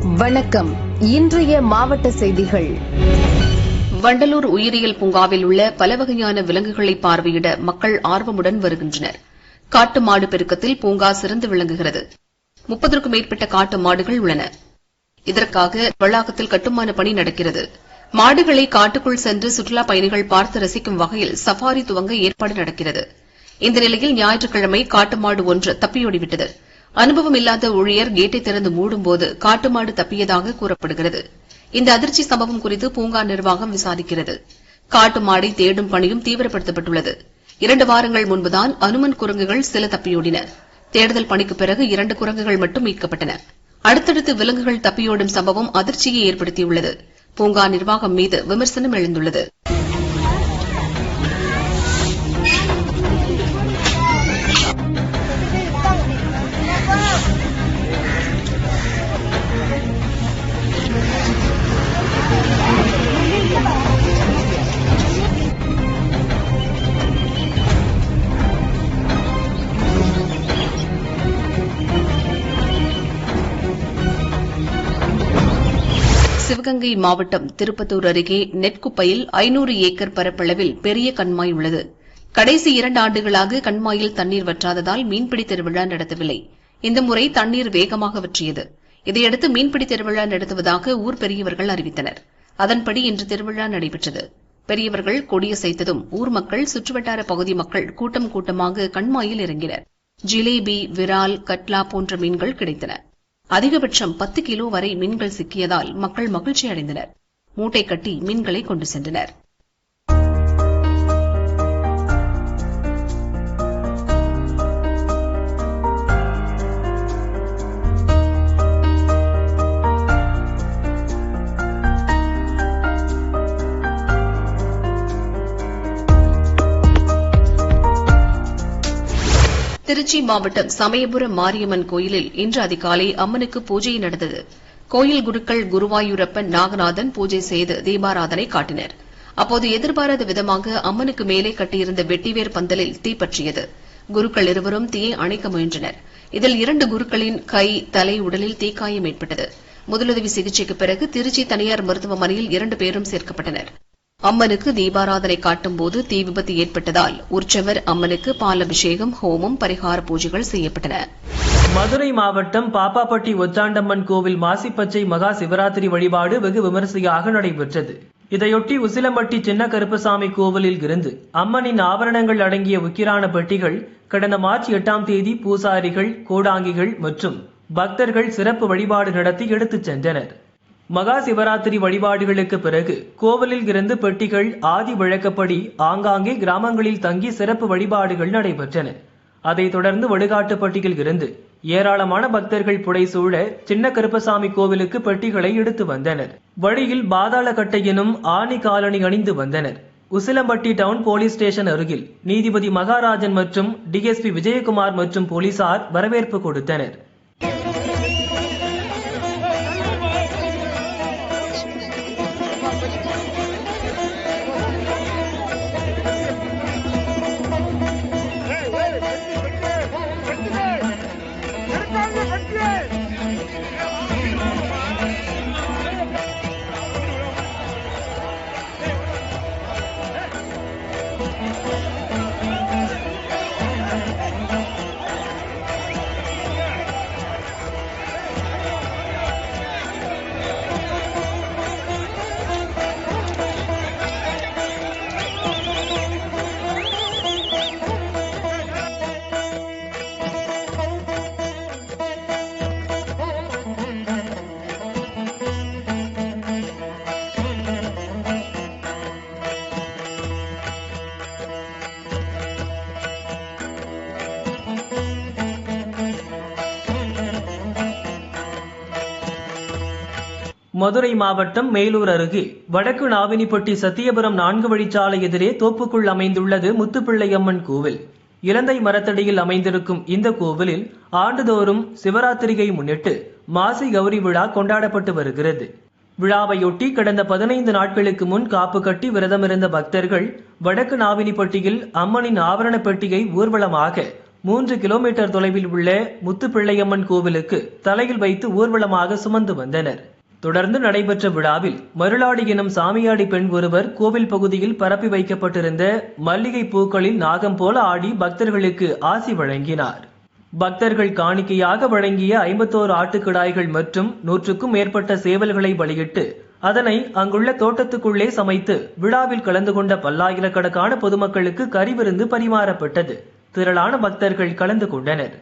வணக்கம். இன்றைய மாவட்ட செய்திகள். வண்டலூர் உயிரியல் பூங்காவில் உள்ள பல வகையான விலங்குகளை பார்வையிட மக்கள் ஆர்வமுடன் வருகின்றனர். காட்டு மாடு பெருக்கத்தில் பூங்கா சிறந்து விளங்குகிறது. 30க்கும் மேற்பட்ட காட்டு மாடுகள் உள்ளன. இதற்காக வளாகத்தில் கட்டுமான பணி நடக்கிறது. மாடுகளை காட்டுக்குள் சென்று சுற்றுலாப் பயணிகள் பார்த்து ரசிக்கும் வகையில் சஃபாரி துவங்க ஏற்பாடு நடக்கிறது. இந்த நிலையில் ஞாயிற்றுக்கிழமை காட்டு மாடு ஒன்று தப்பியோடிவிட்டது. அனுபவம் இல்லாத ஊழியர் கேட்டை திறந்து மூடும்போது காட்டு மாடு தப்பியதாக கூறப்படுகிறது. இந்த அதிர்ச்சி சம்பவம் குறித்து பூங்கா நிர்வாகம் விசாரிக்கிறது. காட்டு மாடை தேடும் பணியும் தீவிரப்படுத்தப்பட்டுள்ளது. 2 வாரங்கள் முன்புதான் அனுமன் குரங்குகள் சில தப்பியோடின. தேடுதல் பணிக்கு பிறகு 2 குரங்குகள் மட்டும் மீட்கப்பட்டன. அடுத்தடுத்து விலங்குகள் தப்பியோடும் சம்பவம் அதிர்ச்சியை ஏற்படுத்தியுள்ளது. பூங்கா நிர்வாகம் மீது விமர்சனம் எழுந்துள்ளது. சிவகங்கை மாவட்டம் திருப்பத்தூர் அருகே நெற்குப்பையில் 500 ஏக்கர் பரப்பளவில் பெரிய கண்மாய் உள்ளது. கடைசி 2 ஆண்டுகளாக கண்மாயில் தண்ணீர் வற்றாததால் மீன்பிடி திருவிழா நடத்தவில்லை. இந்த முறை தண்ணீர் வேகமாக வற்றியது. இதையடுத்து மீன்பிடி திருவிழா நடத்துவதாக ஊர் பெரியவர்கள் அறிவித்தனர். அதன்படி இன்று திருவிழா நடைபெற்றது. பெரியவர்கள் கொடியசைத்ததும் ஊர் மக்கள், சுற்றுவட்டார பகுதி மக்கள் கூட்டம் கூட்டமாக கண்மாயில் இறங்கினர். ஜிலேபி, விரால், கட்லா போன்ற மீன்கள் கிடைத்தன. அதிகபட்சம் 10 கிலோ வரை மீன்கள் சிக்கியதால் மக்கள் மகிழ்ச்சி அடைந்தனர். மூட்டை கட்டி மீன்களை கொண்டு சென்றனர். திருச்சி மாவட்டம் சமயபுரம் மாரியம்மன் கோயிலில் இன்று அதிகாலை அம்மனுக்கு பூஜை நடந்தது. கோயில் குருக்கள் குருவாயூரப்பன், நாகநாதன் பூஜை செய்து தீபாராதனை காட்டினர். அப்போது எதிர்பாராத விதமாக அம்மனுக்கு மேலே கட்டியிருந்த வெட்டிவேர் பந்தலில் தீப்பற்றியது. குருக்கள் இருவரும் தீயை அணைக்க முயன்றனர். இதில் 2 குருக்களின் கை, தலை, உடலில் தீக்காயம் ஏற்பட்டது. முதலுதவி சிகிச்சைக்கு பிறகு திருச்சி தனியார் மருத்துவமனையில் 2 பேரும் சேர்க்கப்பட்டனர். அம்மனுக்கு தீபாராதனை காட்டும்போது தீ விபத்து ஏற்பட்டதால் உற்சவர் அம்மனுக்கு பாலபிஷேகம், ஹோமம், பரிகார பூஜைகள் செய்யப்பட்டன. மதுரை மாவட்டம் பாப்பாப்பட்டி ஒச்சாண்டம்மன் கோவில் மாசிப்பச்சை மகா சிவராத்திரி வழிபாடு வெகு விமரிசையாக நடைபெற்றது. இதையொட்டி உசிலம்பட்டி சின்ன கருப்பசாமி கோவிலில் இருந்து அம்மனின் ஆபரணங்கள் அடங்கிய உக்கிரான பெட்டிகள் கடந்த மார்ச் 8ஆம் தேதி பூசாரிகள், கோடாங்கிகள் மற்றும் பக்தர்கள் சிறப்பு வழிபாடு நடத்தி எடுத்துச் சென்றனர். மகா சிவராத்திரி வழிபாடுகளுக்கு பிறகு கோவிலில் இருந்து பெட்டிகள் ஆதி வழக்கப்படி ஆங்காங்கே கிராமங்களில் தங்கி சிறப்பு வழிபாடுகள் நடைபெற்றன. அதைத் தொடர்ந்து வடுகாட்டுப்பட்டியில் இருந்து ஏராளமான பக்தர்கள் புடைசூழ சின்ன கருப்பசாமி கோவிலுக்கு பெட்டிகளை எடுத்து வந்தனர். வழியில் பாதாளக்கட்டை எனும் ஆணி காலணி அணிந்து வந்தனர். உசிலம்பட்டி டவுன் போலீஸ் ஸ்டேஷன் அருகில் நீதிபதி மகாராஜன் மற்றும் டிஎஸ்பி விஜயகுமார் மற்றும் போலீசார் வரவேற்பு கொடுத்தனர். மதுரை மாவட்டம் மேலூர் அருகே வடக்கு நாவினிப்பட்டி சத்தியபுரம் 4 வழிச்சாலை எதிரே தோப்புக்குள் அமைந்துள்ளது முத்துப்பிள்ளையம்மன் கோவில். இலந்தை மரத்தடியில் அமைந்திருக்கும் இந்த கோவிலில் ஆண்டுதோறும் சிவராத்திரியை முன்னிட்டு மாசி கௌரி விழா கொண்டாடப்பட்டு வருகிறது. விழாவையொட்டி கடந்த 15 நாட்களுக்கு முன் காப்பு கட்டி விரதமிருந்த பக்தர்கள் வடக்கு நாவினிப்பட்டியில் அம்மனின் ஆபரண பெட்டியை ஊர்வலமாக 3 கிலோமீட்டர் தொலைவில் உள்ள முத்துப்பிள்ளையம்மன் கோவிலுக்கு தலையில் வைத்து ஊர்வலமாக சுமந்து வந்தனர். தொடர்ந்து நடைபெற்ற விழாவில் மருளாடி எனும் சாமியாடி பெண் ஒருவர் கோவில் பகுதியில் பரப்பி வைக்கப்பட்டிருந்த மல்லிகை பூக்களில் நாகம் போல ஆடி பக்தர்களுக்கு ஆசி வழங்கினார். பக்தர்கள் காணிக்கையாக வழங்கிய 51 ஆட்டுக்கிடாய்கள் மற்றும் 100க்கும் மேற்பட்ட சேவல்களை பலியிட்டு அதனை அங்குள்ள தோட்டத்துக்குள்ளே சமைத்து விழாவில் கலந்து கொண்ட பல்லாயிரக்கணக்கான பொதுமக்களுக்கு கறிவிருந்து பரிமாறப்பட்டது. திரளான பக்தர்கள் கலந்து கொண்டனர்.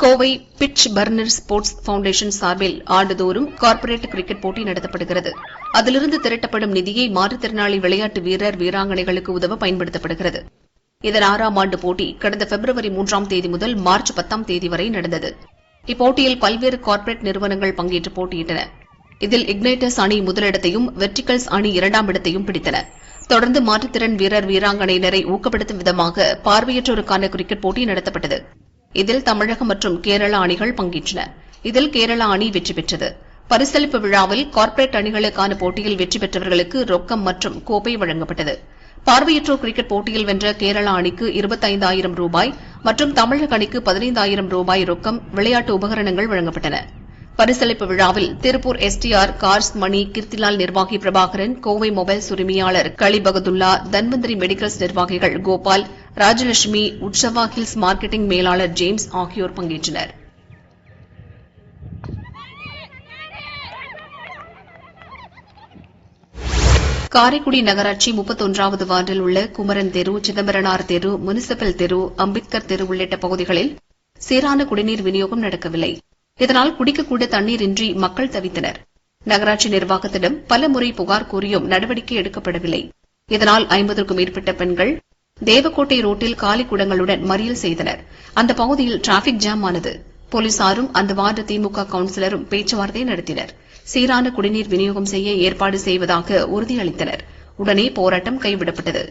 Kovai pitch burner sports foundation சார்பில் ஆண்டுதோறும் கார்ப்பரேட் கிரிக்கெட் போட்டி நடத்தப்படுகிறது. அதிலிருந்து திரட்டப்படும் நிதியை மாற்றுத்திறனாளி விளையாட்டு வீரர் வீராங்கனைகளுக்கு உதவ பயன்படுத்தப்படுகிறது. இதன் 6ஆம் ஆண்டு போட்டி கடந்த பிப்ரவரி 3ஆம் தேதி முதல் மார்ச் 10ஆம் தேதி வரை நடந்தது. இப்போட்டியில் பல்வேறு கார்ப்பரேட் நிறுவனங்கள் பங்கேற்று போட்டியிட்டன. இதில் இக்னைட்டர்ஸ் அணி முதலிடத்தையும் வெர்டிகல்ஸ் அணி 2ஆம் இடத்தையும் பிடித்தன. தொடர்ந்து மாற்றுத்திறன் வீரர் வீராங்கனையினரை ஊக்கப்படுத்தும் விதமாக பார்வையற்றோருக்கான கிரிக்கெட் போட்டி நடத்தப்பட்டது. இதில் தமிழகம் மற்றும் கேரளா அணிகள் பங்கேற்றன. இதில் கேரளா அணி வெற்றி பெற்றது. பரிசளிப்பு விழாவில் கார்ப்பரேட் அணிகளுக்கான போட்டியில் வெற்றி பெற்றவர்களுக்கு ரொக்கம் மற்றும் கோப்பை வழங்கப்பட்டது. பார்வையற்றோர் கிரிக்கெட் போட்டியில் வென்ற கேரளா அணிக்கு 25,000 ரூபாய் மற்றும் தமிழக அணிக்கு 15,000 ரூபாய் ரொக்கம், விளையாட்டு உபகரணங்கள் வழங்கப்பட்டன. பரிசளிப்பு விழாவில் திருப்பூர் எஸ்டிஆர் கார்ஸ் மணி கீர்த்திலால் நிர்வாகி பிரபாகரன், கோவை மொபைல்ஸ் உரிமையாளர் கலிபகதுல்லா, தன்வந்திரி மெடிக்கல்ஸ் நிர்வாகிகள் கோபால், ராஜலட்சுமி, உற்சவா ஹில்ஸ் மார்க்கெட்டிங் மேலாளர் ஜேம்ஸ் ஆகியோர் பங்கேற்றனர். காரைக்குடி நகராட்சி 31வது வார்டில் உள்ள குமரன் தெரு, சிதம்பரனார் தெரு, முனிசிபல் தெரு, அம்பேத்கர் தெரு உள்ளிட்ட பகுதிகளில் சீரான குடிநீர் விநியோகம் நடக்கவில்லை. இதனால் குடிக்கக்கூட தண்ணீரின்றி மக்கள் தவித்தனர். நகராட்சி நிர்வாகத்திடம் பல முறை புகார் கூறியும் நடவடிக்கை எடுக்கப்படவில்லை. இதனால் 50க்கும் மேற்பட்ட பெண்கள் தேவக்கோட்டை ரோட்டில் காலி குடங்களுடன் மறியல் செய்தனர். அந்த பகுதியில் டிராபிக் ஜாம் ஆனது. போலீசாரும் அந்த வார்டு திமுக கவுன்சிலரும் பேச்சுவார்த்தை நடத்தினர். சீரான குடிநீர் விநியோகம் செய்ய ஏற்பாடு செய்வதாக உறுதியளித்தனர். உடனே போராட்டம் கைவிடப்பட்டது.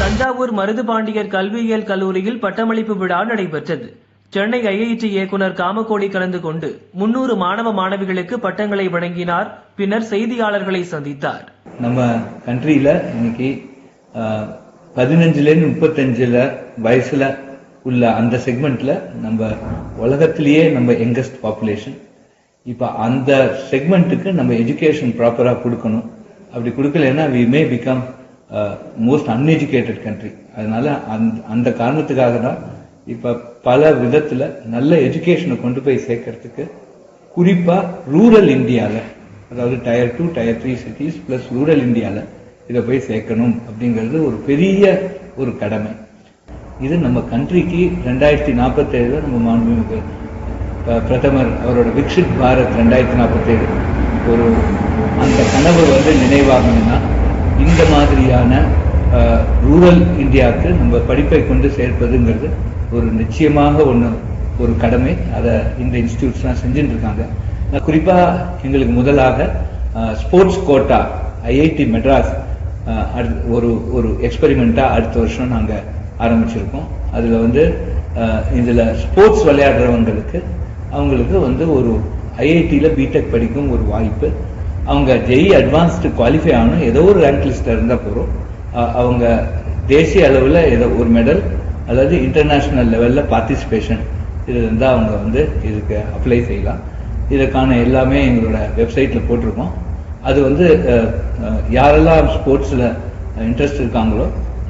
தஞ்சாவூர் மருதுபாண்டியர் கல்வியியல் கல்லூரியில் பட்டமளிப்பு விழா நடைபெற்றது. சென்னை ஐஐடி இயக்குநர் காமகோடி கலந்து கொண்டு 300 மாணவ மாணவிகளுக்கு பட்டங்களை வழங்கினார். பின்னர் செய்தியாளர்களை சந்தித்தார். நம்ம கண்ட்ரியில இன்னைக்கு 15லேருந்து 35 வயசுல உள்ள அந்த செக்மெண்ட்ல நம்ம உலகத்திலேயே நம்ம யங்கஸ்ட் பாப்புலேஷன். இப்ப அந்த செக்மெண்ட்டுக்கு நம்ம எஜுகேஷன் ப்ராப்பரா கொடுக்கணும். அப்படி கொடுக்கலன்னா we may become most uneducated country. அதனால அந்த காரணத்துக்காக தான் இப்ப பல விதத்துல நல்ல எஜுகேஷனை கொண்டு போய் சேர்க்கறதுக்கு குறிப்பா ரூரல் இந்தியால, அதாவது tyre 2 tyre 3 cities plus rural இந்தியால இதை போய் சேர்க்கணும் அப்படிங்கிறது ஒரு பெரிய ஒரு கடமை. இது நம்ம கண்ட்ரிக்கு 2047 நம்ம மாண்புமிகு பிரதமர் அவரோட விக்ஷித் பாரத் 2047 ஒரு அந்த கனவு நினைவாகணும்னா இந்த மாதிரியான ரூரல் இந்தியாவுக்கு நம்ம படிப்பை கொண்டு சேர்ப்பதுங்கிறது ஒரு நிச்சயமாக ஒரு கடமை. அதை இந்த இன்ஸ்டிடியூட்ஸ்லாம் செஞ்சுட்டு இருக்காங்க. குறிப்பா எங்களுக்கு முதலாக ஸ்போர்ட்ஸ் கோட்டா ஐஐடி மெட்ராஸ் ஒரு எக்ஸ்பெரிமெண்டா அடுத்த வருஷம் நாங்க ஆரம்பிச்சிருக்கோம். அதுல இதுல ஸ்போர்ட்ஸ் விளையாடுறவங்களுக்கு அவங்களுக்கு ஒரு ஐஐடியில பிடெக் படிக்கும் ஒரு வாய்ப்பு. அவங்க ஜெய் அட்வான்ஸ்டு குவாலிஃபை ஆகணும், ஏதோ ஒரு ரேங்க் லிஸ்ட்ல இருந்தா போறோம். அவங்க தேசிய அளவில் ஏதோ ஒரு மெடல் அல்லது இன்டர்நேஷனல் லெவலில் பார்ட்டிசிபேஷன் இது இருந்தால் அவங்க வந்து இதுக்கு அப்ளை செய்யலாம். இதற்கான எல்லாமே எங்களோட வெப்சைட்டில் போட்டிருக்கோம். அது வந்து யாரெல்லாம் ஸ்போர்ட்ஸில் இன்ட்ரெஸ்ட் இருக்காங்களோ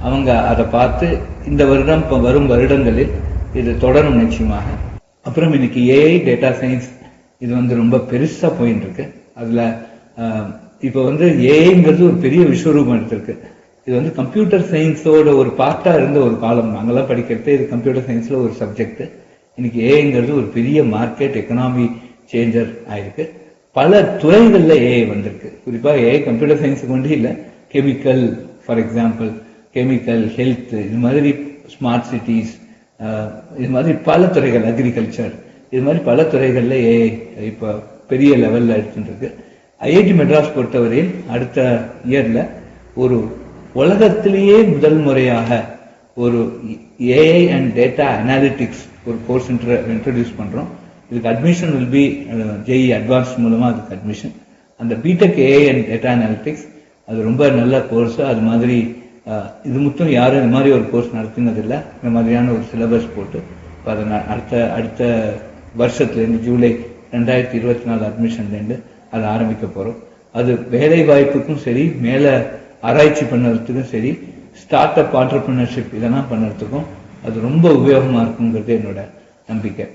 அவங்க அதை பார்த்து இந்த வருடம் வரும் வருடங்களில் இது தொடரும் நிச்சயமாக. அப்புறம் இன்னைக்கு ஏஐ டேட்டா சயின்ஸ் இது வந்து ரொம்ப பெருசா போயிட்டு இருக்கு. அதுல இப்ப வந்து ஏஐங்கிறது ஒரு பெரிய விஸ்வரூபம் எடுத்திருக்கு. இது வந்து கம்ப்யூட்டர் சயின்ஸோட ஒரு பார்ட்டா இருந்த ஒரு காலம். நாங்கெல்லாம் படிக்கிறது இது கம்ப்யூட்டர் சயின்ஸ்ல ஒரு சப்ஜெக்ட். இன்னைக்கு ஏஐங்கிறது ஒரு பெரிய மார்க்கெட் எக்கனாமி சேஞ்சர் ஆயிருக்கு. பல துறைகள்ல ஏஐ வந்திருக்கு. குறிப்பா ஏஐ கம்ப்யூட்டர் சயின்ஸுக்கு ஒன்றே இல்லை, chemical for example, chemical, health, இது மாதிரி ஸ்மார்ட் சிட்டிஸ், இது மாதிரி பல துறைகள், அக்ரிகல்ச்சர், இது மாதிரி பல துறைகள்ல ஏஐ இப்ப பெரிய லெவல்ல எடுத்துட்டு இருக்கு. ஐஐடி மெட்ராஸ் பொறுத்தவரையில் அடுத்த இயர்ல ஒரு உலகத்திலேயே முதல் முறையாக ஒரு ஏஐ அண்ட் டேட்டா அனாலிட்டிக்ஸ் ஒரு கோர்ஸ் இன்ட்ரோடியூஸ் பண்றோம். இதுக்கு admission will be JEE advance மூலமா அதுக்கு அட்மிஷன். அந்த BTech AI and data analytics அது ரொம்ப நல்ல கோர்ஸ். அது மாதிரி இது மட்டும் யாரும் இந்த மாதிரி ஒரு கோர்ஸ் நடத்தினதில்லை. இந்த மாதிரியான ஒரு சிலபஸ் போட்டு அதை அடுத்த வருஷத்துலேருந்து ஜூலை 2024 அட்மிஷன்லேருந்து அதை ஆரம்பிக்க போறோம். அது வேலை வாய்ப்புக்கும் சரி, மேல ஆராய்ச்சி பண்ணுறதுக்கும் சரி, ஸ்டார்ட் அப் ஆண்டர்பிரினர்ஷிப் இதெல்லாம் பண்ணுறதுக்கும் அது ரொம்ப உபயோகமா இருக்குங்கிறது என்னோட நம்பிக்கை.